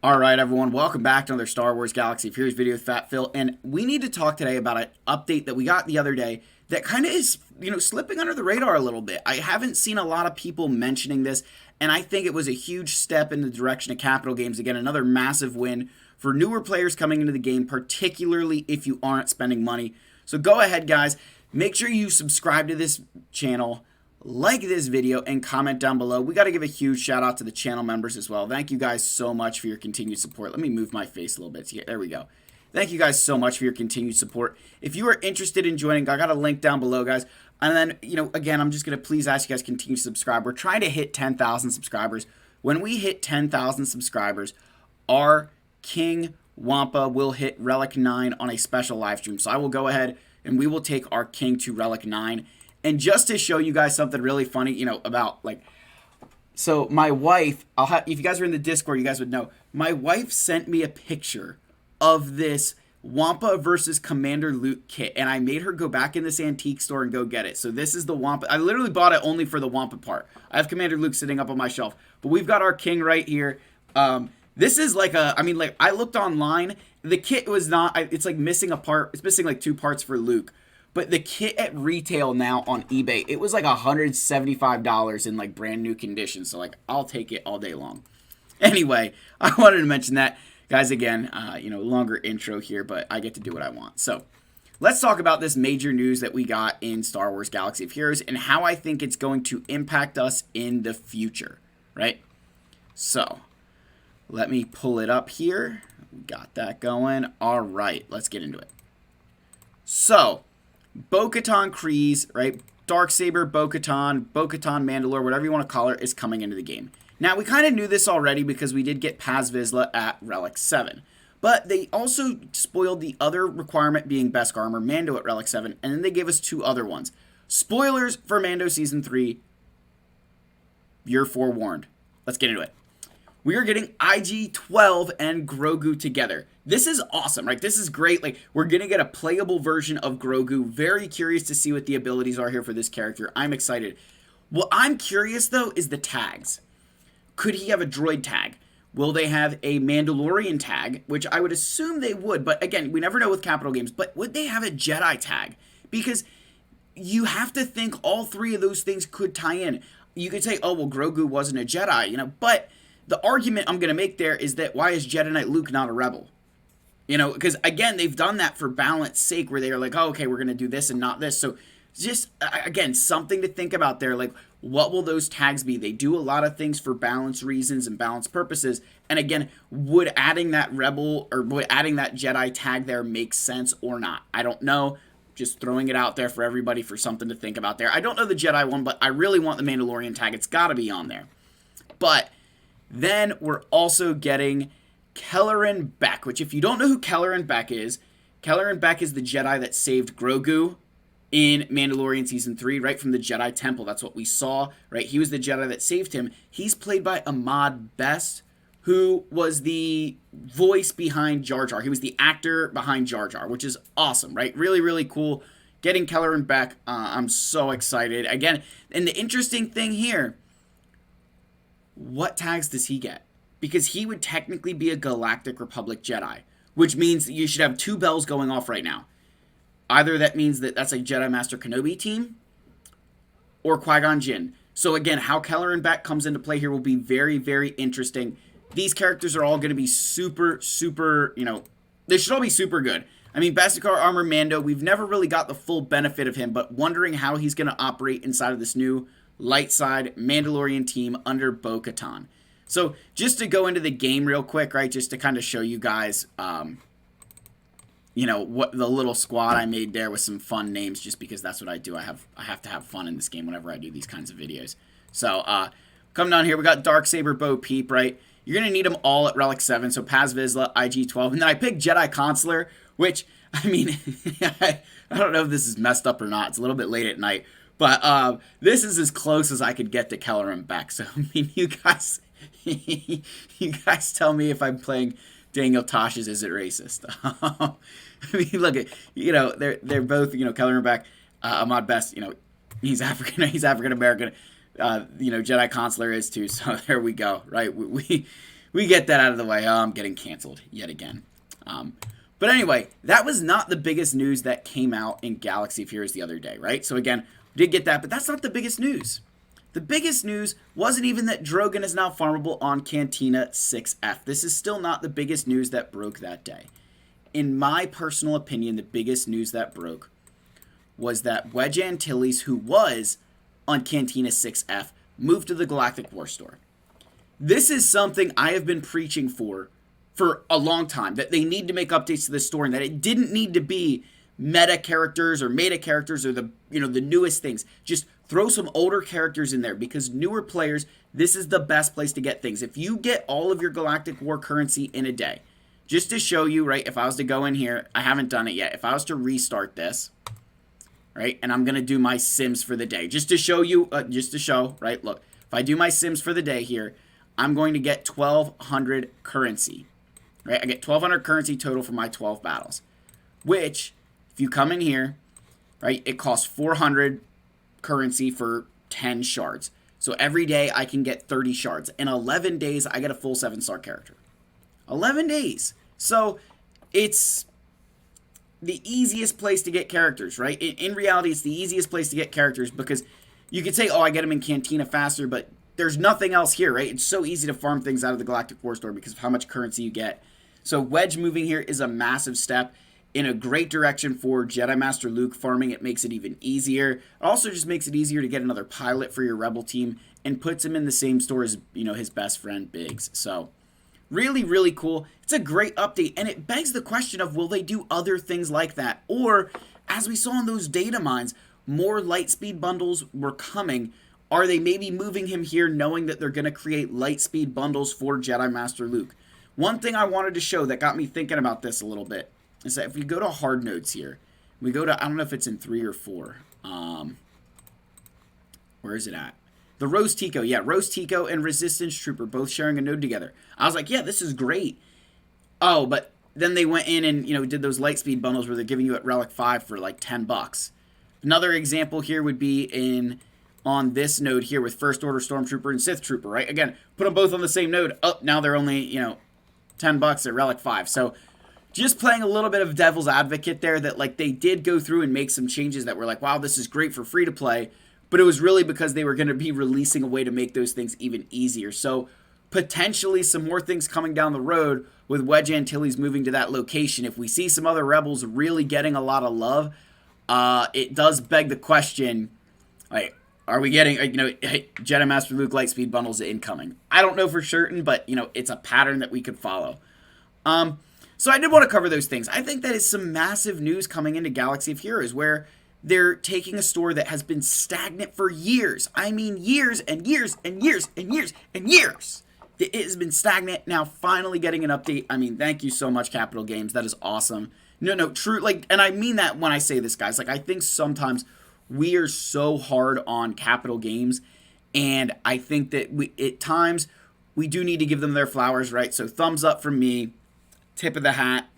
All right, everyone, welcome back to another Star Wars Galaxy of Heroes video with Fat Phil, and we need to talk today about an update that we got the other day that kind of is, slipping under the radar a little bit. I haven't seen a lot of people mentioning this, and I think it was a huge step in the direction of Capital Games. Again, another massive win for newer players coming into the game, particularly if you aren't spending money. So go ahead, guys, make sure you subscribe to this channel, like this video, and comment down below. We got to give a huge shout out to the channel members as well. Thank you guys so much for your continued support. Let me move my face a little bit. There we go. Thank you guys so much for your continued support. If you are interested in joining, I got a link down below, guys. And then, again, I'm just going to please ask you guys to continue to subscribe. We're trying to hit 10,000 subscribers. When we hit 10,000 subscribers, our King Wampa will hit Relic 9 on a special live stream. So I will go ahead and we will take our King to Relic 9. And just to show you guys something really funny, about so my wife, if you guys are in the Discord, you guys would know, my wife sent me a picture of this Wampa versus Commander Luke kit, and I made her go back in this antique store and go get it. So this is the Wampa. I literally bought it only for the Wampa part. I have Commander Luke sitting up on my shelf, but we've got our King right here. This is I looked online. The kit was not, it's missing a part. It's missing 2 parts for Luke. But the kit at retail now on eBay, it was $175 in brand new condition. So I'll take it all day long. Anyway, I wanted to mention that. Guys, again, longer intro here, but I get to do what I want. So let's talk about this major news that we got in Star Wars Galaxy of Heroes and how I think it's going to impact us in the future, right? So let me pull it up here. Got that going. All right, let's get into it. So Bo-Katan Kryze, right? Darksaber, Bo-Katan, Mandalore, whatever you want to call her, is coming into the game. Now, we kind of knew this already because we did get Paz Vizsla at Relic 7. But they also spoiled the other requirement being Beskar Armor Mando at Relic 7, and then they gave us 2 other ones. Spoilers for Mando Season 3. You're forewarned. Let's get into it. We are getting IG-12 and Grogu together. This is awesome, right? This is great. We're going to get a playable version of Grogu. Very curious to see what the abilities are here for this character. I'm excited. What I'm curious, though, is the tags. Could he have a droid tag? Will they have a Mandalorian tag? Which I would assume they would. But again, we never know with Capital Games. But would they have a Jedi tag? Because you have to think all 3 of those things could tie in. You could say, oh, well, Grogu wasn't a Jedi, but the argument I'm going to make there is that why is Jedi Knight Luke not a rebel? Because again, they've done that for balance sake where they are like, oh, okay, we're going to do this and not this. So just, again, something to think about there. What will those tags be? They do a lot of things for balance reasons and balance purposes. And again, would adding that rebel or would adding that Jedi tag there make sense or not? I don't know. Just throwing it out there for everybody for something to think about there. I don't know the Jedi one, but I really want the Mandalorian tag. It's got to be on there. But then we're also getting Kelleran Beck, which if you don't know who Kelleran Beck is the Jedi that saved Grogu in Mandalorian Season 3, right from the Jedi Temple. That's what we saw, right? He was the Jedi that saved him. He's played by Ahmad Best, who was the voice behind Jar Jar. He was the actor behind Jar Jar, which is awesome, right? Really, really cool. Getting Kelleran Beck, I'm so excited. Again, and the interesting thing here, what tags does he get? Because he would technically be a Galactic Republic Jedi, which means you should have 2 bells going off right now. Either that means that that's a Jedi Master Kenobi team or Qui-Gon Jinn. So again, how Kelleran Beck comes into play here will be very, very interesting. These characters are all going to be super, they should all be super good. I mean, Beskar Armor Mando, we've never really got the full benefit of him, but wondering how he's going to operate inside of this new light side Mandalorian team under Bo-Katan. So just to go into the game real quick, right, just to kind of show you guys, what the little squad I made there with some fun names, just because that's what I do. I have to have fun in this game whenever I do these kinds of videos. So come down here, we got Darksaber, Bo Peep, right? You're going to need them all at Relic 7, so Paz Vizsla, IG-12, and then I picked Jedi Consular, which, I mean, I don't know if this is messed up or not. It's a little bit late at night. But this is as close as I could get to Kelleran Beck. So, I mean, you guys tell me if I'm playing Daniel Tosh's Is It Racist? I mean, look at, they're both, Kelleran Beck, Ahmad Best, he's African American. Jedi Consular is too. So there we go, right? we get that out of the way. Oh, I'm getting canceled yet again. But anyway, that was not the biggest news that came out in Galaxy of Heroes the other day, right? So again, we did get that, but that's not the biggest news. The biggest news wasn't even that Drogon is now farmable on Cantina 6F. This is still not the biggest news that broke that day. In my personal opinion, the biggest news that broke was that Wedge Antilles, who was on Cantina 6F, moved to the Galactic War Store. This is something I have been preaching for a long time, that they need to make updates to this store, and that it didn't need to be meta characters or meta characters or the newest things. Just throw some older characters in there, because newer players, this is the best place to get things. If you get all of your Galactic War currency in a day, just to show you, right, if I was to go in here, I haven't done it yet. If I was to restart this, right, and I'm going to do my Sims for the day, just to show you, right, look, if I do my Sims for the day here, I'm going to get 1,200 currency. Right, I get 1,200 currency total for my 12 battles, which, if you come in here, right, it costs 400 currency for 10 shards. So every day I can get 30 shards. In 11 days, I get a full 7-star character. 11 days. So it's the easiest place to get characters, right? In reality, it's the easiest place to get characters, because you could say, oh, I get them in Cantina faster, but there's nothing else here, right? It's so easy to farm things out of the Galactic War Store because of how much currency you get. So Wedge moving here is a massive step in a great direction for Jedi Master Luke farming. It makes it even easier. It also just makes it easier to get another pilot for your Rebel team and puts him in the same store as, his best friend Biggs. So really, really cool. It's a great update, and it begs the question of, will they do other things like that? Or, as we saw in those data mines, more Lightspeed bundles were coming. Are they maybe moving him here knowing that they're going to create Lightspeed bundles for Jedi Master Luke? One thing I wanted to show that got me thinking about this a little bit is that if we go to hard nodes here, we go to, I don't know if it's in 3 or 4. Where is it at? The Rose Tico. Yeah, Rose Tico and Resistance Trooper both sharing a node together. I was like, yeah, this is great. Oh, but then they went in and, did those Lightspeed bundles where they're giving you at Relic 5 for like $10. Another example here would be on this node here with First Order Stormtrooper and Sith Trooper, right? Again, put them both on the same node. Oh, now they're only, $10 at Relic 5. So just playing a little bit of devil's advocate there, that like they did go through and make some changes that were like, wow, this is great for free to play, but it was really because they were going to be releasing a way to make those things even easier. So potentially some more things coming down the road with Wedge Antilles moving to that location. If we see some other Rebels really getting a lot of love, it does beg the question, like, are we getting, Jedi Master Luke Lightspeed bundles incoming? I don't know for certain, but, it's a pattern that we could follow. So I did want to cover those things. I think that is some massive news coming into Galaxy of Heroes, where they're taking a store that has been stagnant for years. I mean, years and years and years and years and years. It has been stagnant, now finally getting an update. I mean, thank you so much, Capital Games. That is awesome. No, true, like, and I mean that when I say this, guys. Like, I think sometimes we are so hard on Capital Games, and I think that at times we do need to give them their flowers, right? So thumbs up from me, tip of the hat.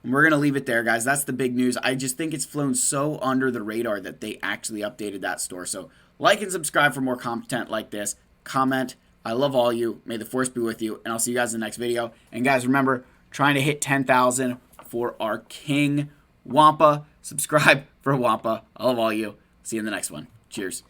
And we're going to leave it there, guys. That's the big news. I just think it's flown so under the radar that they actually updated that store. So like and subscribe for more content like this. Comment. I love all you. May the Force be with you, and I'll see you guys in the next video. And guys, remember, trying to hit 10,000 for our King Wampa. Subscribe for Wampa. I love all you. See you in the next one. Cheers.